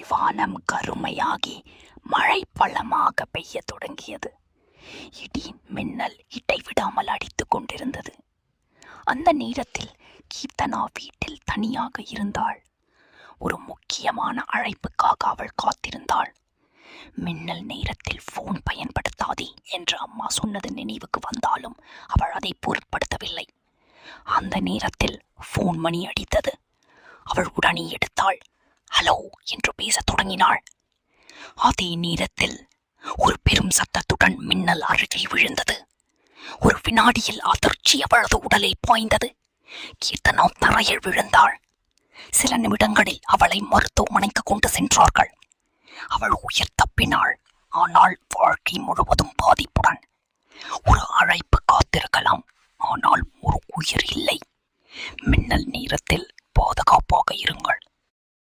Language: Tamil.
வானம் கருமையாகி மழை பள்ளமாக பெய்ய தொடங்கியது. இடி மின்னல் இடைவிடாமல் அடித்துக் கொண்டிருந்தது. அந்த நேரத்தில் கீர்த்தனா வீட்டில் தனியாக இருந்தாள். ஒரு முக்கியமான அழைப்புக்காக அவள் காத்திருந்தாள். மின்னல் நேரத்தில் போன் பயன்படுத்தாதே என்று அம்மா சொன்னது நினைவுக்கு வந்தாலும் அவள் அதை பொருட்படுத்தவில்லை. அந்த நேரத்தில் போன் மணி அடித்தது. அவள் உடனே எடுத்தாள். ஹலோ என்று பேசத் தொடங்கினாள். அதே நேரத்தில் ஒரு பெரும் சத்தத்துடன் மின்னல் அருகே விழுந்தது. ஒரு வினாடியில் அதிர்ச்சி அவளது உடலில் பாய்ந்தது. கீர்த்தனா தரையில் விழுந்தாள். சில நிமிடங்களில் அவளை மருத்துவமனைக்கு கொண்டு சென்றார்கள். அவள் உயிர் தப்பினாள். ஆனால் வாழ்க்கை முழுவதும் பாதிப்புடன். ஒரு அழைப்பு காத்திருக்கலாம், ஆனால் ஒரு உயிர் இல்லை. மின்னல் நேரத்தில் பாதுகாப்பாக இருங்கள்.